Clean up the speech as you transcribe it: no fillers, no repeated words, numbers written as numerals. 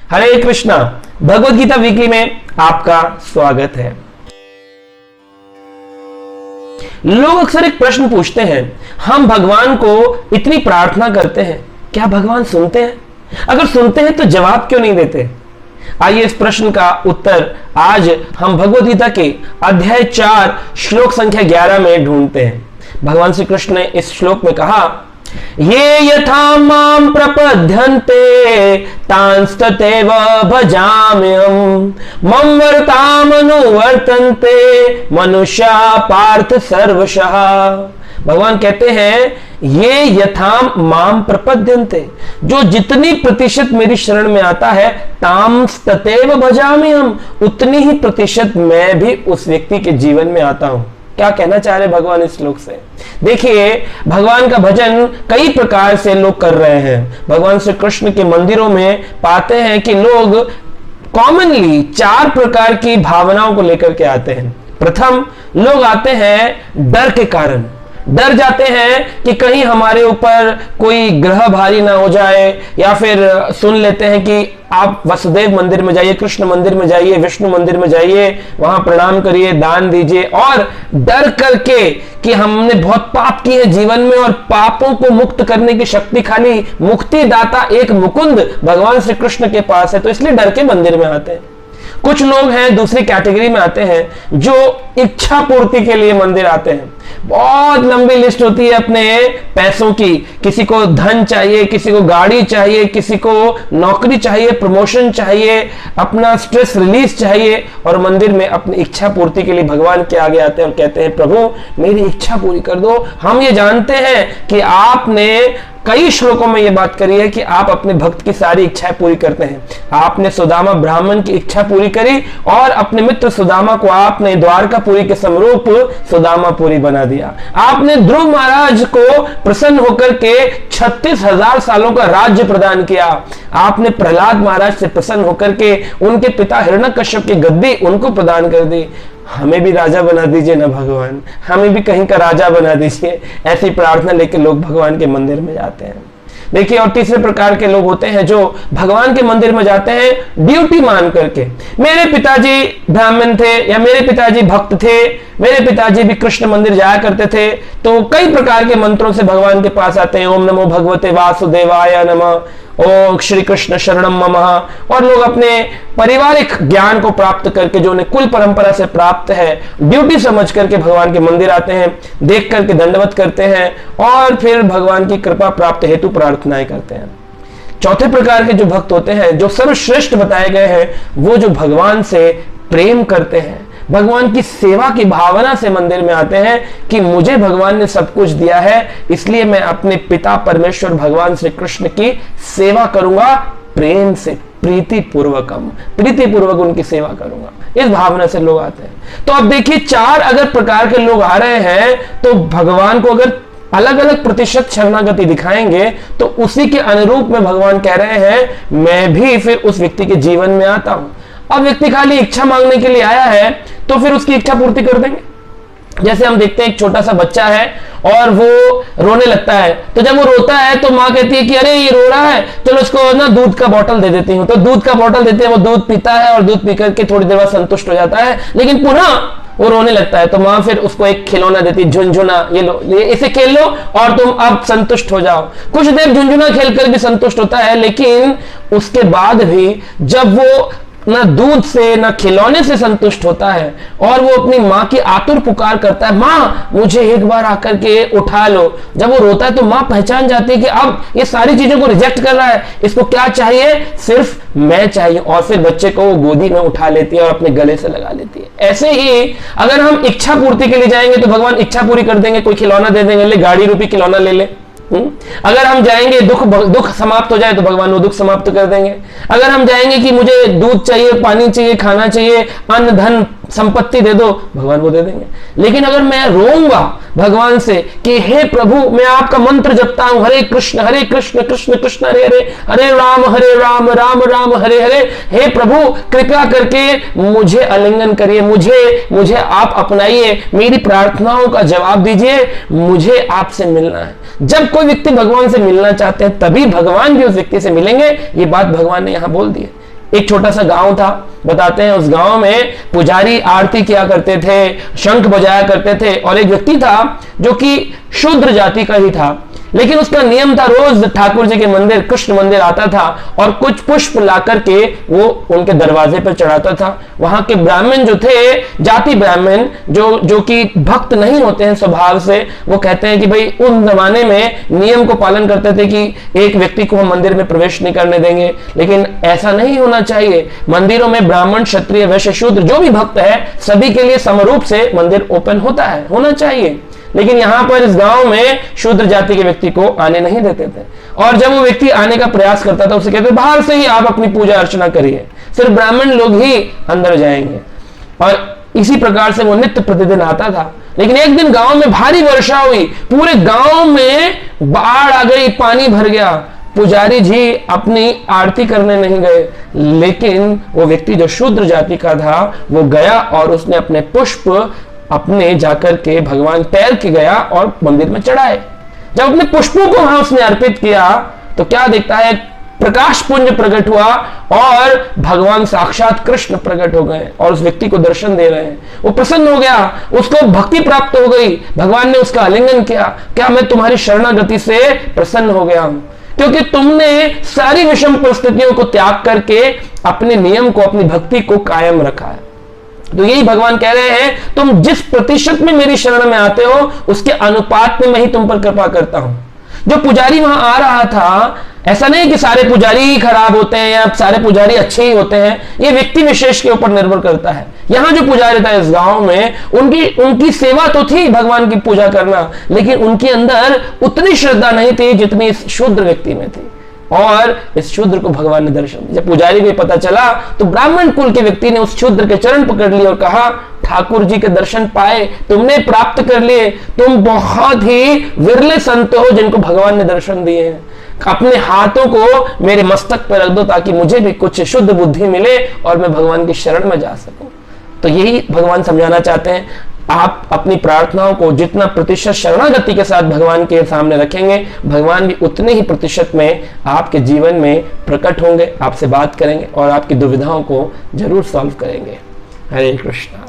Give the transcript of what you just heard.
हरे Krishna. Bhagavad Gita weekly में आपका स्वागत है। लोग अक्सर एक प्रश्न पूछते हैं, हम भगवान को इतनी प्रार्थना करते हैं, क्या भगवान सुनते हैं? अगर सुनते हैं तो जवाब क्यों नहीं देते? आइए इस प्रश्न का उत्तर आज हम भगवत गीता के अध्याय 4 श्लोक संख्या 11 में ढूंढते हैं। भगवान श्री कृष्ण ने इस श्लोक में कहा, ये यथा मां प्रपद्यन्ते तांस्तथैव भजाम्यहम् मम वर्तामनुवर्तन्ते मनुष्या पार्थ सर्वशः। भगवान कहते हैं, ये यथाम माम प्रपद्यन्ते, जो जितनी प्रतिशत मेरी शरण में आता है, तांस्तथैव भजाम्यहम्, उतनी ही प्रतिशत मैं भी उस व्यक्ति के जीवन में आता हूं। क्या कहना चाह रहे भगवान इस श्लोक से? देखिए, भगवान का भजन कई प्रकार से लोग कर रहे हैं। भगवान श्री कृष्ण के मंदिरों में पाते हैं कि लोग कॉमनली 4 प्रकार की भावनाओं को लेकर के आते हैं। प्रथम, लोग आते हैं डर के कारण, डर जाते हैं कि कहीं हमारे ऊपर कोई ग्रह भारी ना हो जाए, या फिर सुन लेते हैं कि आप वसुदेव मंदिर में जाइए, कृष्ण मंदिर में जाइए, विष्णु मंदिर में जाइए, वहां प्रणाम करिए, दान दीजिए, और डर करके कि हमने बहुत पाप किए हैं जीवन में और पापों को मुक्त करने की शक्ति खाली मुक्तिदाता एक मुकुंद भगवान श्री कृष्ण के पास है, तो इसलिए डर के मंदिर में आते हैं। कुछ लोग हैं दूसरी कैटेगरी में आते हैं जो इच्छा पूर्ति के लिए मंदिर आते हैं। बहुत लंबी लिस्ट होती है अपने पैसों की, किसी को धन चाहिए, किसी को गाड़ी चाहिए, किसी को नौकरी चाहिए, प्रमोशन चाहिए, अपना स्ट्रेस रिलीज चाहिए, और मंदिर में अपनी इच्छा पूर्ति के लिए भगवान के आगे आते हैं और कहते हैं, प्रभु मेरी इच्छा पूरी कर दो। हम ये जानते हैं कि आपने कई श्लोकों में यह बात करी है कि आप अपने भक्त की सारी इच्छाएं पूरी करते हैं। आपने सुदामा ब्राह्मण की इच्छा पूरी करी और अपने मित्र सुदामा को आपने द्वारकापुरी के समरूप सुदामापुरी बना दिया। आपने ध्रुव महाराज को प्रसन्न होकर के 36,000 सालों का राज्य प्रदान किया। आपने प्रहलाद महाराज से प्रसन्न होकर के उनके पिता हिरण्यकश्यप की गद्दी उनको प्रदान कर दी। हमें भी राजा बना दीजिए ना भगवान, हमें भी कहीं का राजा बना दीजिए। ऐसी प्रार्थना लेकर लोग भगवान के मंदिर में जाते हैं। देखिए, और तीसरे प्रकार के लोग होते हैं जो भगवान के मंदिर में जाते हैं ड्यूटी मान करके। मेरे पिताजी ब्राह्मण थे, या मेरे पिताजी भक्त थे, मेरे पिताजी भी कृष्ण मंदिर जाया करते थे, तो कई प्रकार के मंत्रों से भगवान के पास आते हैं। ओम नमो भगवते वासुदेवाय नमः, ओ श्री कृष्ण शरणम ममः। और लोग अपने पारिवारिक ज्ञान को प्राप्त करके, जो उन्हें कुल परंपरा से प्राप्त है, ड्यूटी समझ करके भगवान के मंदिर आते हैं, देख करके दंडवत करते हैं और फिर भगवान की कृपा प्राप्त हेतु प्रार्थनाएं करते हैं। चौथे प्रकार के जो भक्त होते हैं, जो सर्वश्रेष्ठ बताए गए हैं, वो जो भगवान से प्रेम करते हैं, भगवान की सेवा की भावना से मंदिर में आते हैं कि मुझे भगवान ने सब कुछ दिया है, इसलिए मैं अपने पिता परमेश्वर भगवान श्री कृष्ण की सेवा करूंगा, प्रेम से, प्रीति पूर्वक उनकी सेवा करूंगा। इस भावना से लोग आते हैं। तो अब देखिए, 4 अगर प्रकार के लोग आ रहे हैं, तो भगवान को अगर अलग अलग प्रतिशत शरणागति दिखाएंगे तो उसी के अनुरूप में भगवान कह रहे हैं, मैं भी फिर उस व्यक्ति के जीवन में आता हूं। अब व्यक्ति खाली इच्छा मांगने के लिए आया है, तो फिर उसकी इच्छा पूर्ति कर देंगे। जैसे हम देखते हैं, एक छोटा सा बच्चा है और वो रोने लगता है, तो जब वो रोता है तो माँ कहती है कि अरे ये रो रहा है, चलो उसको ना दूध का बोतल दे देती हूँ। तो दूध का बोतल देते हैं, वो दूध पीता है और दूध पी करके थोड़ी देर बाद संतुष्ट हो जाता है, लेकिन पुनः वो रोने लगता है। तो माँ फिर उसको एक खिलौना देती है, झुनझुना, ये लो, ये इसे खेल लो और तुम अब संतुष्ट हो जाओ। कुछ देर झुनझुना खेलकर भी संतुष्ट होता है, लेकिन उसके बाद भी जब वो ना दूध से ना खिलौने से संतुष्ट होता है और वो अपनी माँ की आतुर पुकार करता है, माँ मुझे एक बार आकर के उठा लो। जब वो रोता है तो माँ पहचान जाती है कि अब ये सारी चीजों को रिजेक्ट कर रहा है, इसको क्या चाहिए, सिर्फ मैं चाहिए, और फिर बच्चे को वो गोदी में उठा लेती है और अपने गले से लगा लेती है। ऐसे ही अगर हम इच्छा पूर्ति के लिए जाएंगे तो भगवान इच्छा पूरी कर देंगे, कोई खिलौना दे देंगे, ले गाड़ी रूपी खिलौना ले ले। अगर हम जाएंगे दुख समाप्त हो जाए तो भगवान वो दुख समाप्त कर देंगे। अगर हम जाएंगे कि मुझे दूध चाहिए, पानी चाहिए, खाना चाहिए, अन्न धन संपत्ति दे दो, भगवान वो दे देंगे। लेकिन अगर मैं रोऊंगा भगवान से कि हे प्रभु मैं आपका मंत्र जपता हूं, हरे कृष्ण कृष्ण कृष्ण हरे हरे, हरे राम राम राम हरे हरे, हे प्रभु कृपया करके मुझे आलिंगन करिए, मुझे आप अपनाइए, मेरी प्रार्थनाओं का जवाब दीजिए, मुझे आपसे मिलना है। जब कोई व्यक्ति भगवान से मिलना चाहते हैं तभी भगवान भी उस व्यक्ति से मिलेंगे। ये बात भगवान ने यहां बोल दी है एक छोटा सा गांव था। बताते हैं उस गांव में पुजारी आरती किया करते थे, शंख बजाया करते थे, और एक व्यक्ति था जो कि शूद्र जाति का ही था, लेकिन उसका नियम था रोज ठाकुर जी के मंदिर, कृष्ण मंदिर आता था और कुछ पुष्प ला करके वो उनके दरवाजे पर चढ़ाता था। वहां के ब्राह्मण जो थे, जाति ब्राह्मण, जो कि भक्त नहीं होते हैं स्वभाव से, वो कहते हैं कि भाई उन जमाने में नियम को पालन करते थे कि एक व्यक्ति को हम मंदिर में प्रवेश नहीं करने देंगे, लेकिन ऐसा नहीं होना चाहिए। मंदिरों में ब्राह्मण, क्षत्रिय, वैश्य, शूद्र जो भी भक्त है सभी के लिए समरूप से मंदिर ओपन होना चाहिए। लेकिन यहां पर इस गांव में शूद्र जाति के व्यक्ति को आने नहीं देते थे, और जब वो व्यक्ति आने का प्रयास करता था उसे कहते बाहर से ही आप अपनी पूजा अर्चना करिए, सिर्फ ब्राह्मण लोग ही अंदर जाएंगे। और इसी प्रकार से वो नित्य प्रतिदिन आता था। लेकिन एक दिन गांव में भारी वर्षा हुई, पूरे गांव में बाढ़ आ गई, पानी भर गया। पुजारी जी अपनी आरती करने नहीं गए, लेकिन वो व्यक्ति जो शूद्र जाति का था वो गया और उसने अपने पुष्प अपने जाकर के भगवान तैर के गया और मंदिर में चढ़ाए। जब अपने पुष्पों को वहां उसने अर्पित किया तो क्या देखता है, प्रकाश पुंज प्रकट हुआ और भगवान साक्षात कृष्ण प्रकट हो गए और उस व्यक्ति को दर्शन दे रहे हैं। वो प्रसन्न हो गया, उसको भक्ति प्राप्त हो गई। भगवान ने उसका आलिंगन किया, क्या मैं तुम्हारी शरणागति से प्रसन्न हो गया हूं, क्योंकि तुमने सारी विषम परिस्थितियों को त्याग करके अपने नियम को, अपनी भक्ति को कायम रखा है। तो यही भगवान कह रहे हैं, तुम जिस प्रतिशत में मेरी शरण में आते हो उसके अनुपात में मैं ही तुम पर कृपा करता हूं। जो पुजारी वहां आ रहा था, ऐसा नहीं कि सारे पुजारी ही खराब होते हैं या सारे पुजारी अच्छे ही होते हैं, ये व्यक्ति विशेष के ऊपर निर्भर करता है। यहां जो पुजारी था इस गांव में, उनकी सेवा तो थी भगवान की पूजा करना, लेकिन उनके अंदर उतनी श्रद्धा नहीं थी जितनी इस शूद्र व्यक्ति में थी, और इस शूद्र को भगवान ने दर्शन दिया। जब पुजारी को पता चला तो ब्राह्मण कुल के व्यक्ति ने उस शूद्र के चरण पकड़ लिए और कहा, ठाकुर जी के दर्शन पाए, तुमने प्राप्त कर लिए, तुम बहुत ही विरले संत हो जिनको भगवान ने दर्शन दिए हैं। अपने हाथों को मेरे मस्तक पर रख दो ताकि मुझे भी कुछ शुद्ध बुद्धि मिले और मैं भगवान की शरण में जा सकूं। तो यही भगवान समझाना चाहते हैं, आप अपनी प्रार्थनाओं को जितना प्रतिशत शरणागति के साथ भगवान के सामने रखेंगे, भगवान भी उतने ही प्रतिशत में आपके जीवन में प्रकट होंगे, आपसे बात करेंगे और आपकी दुविधाओं को जरूर सॉल्व करेंगे। हरे कृष्णा।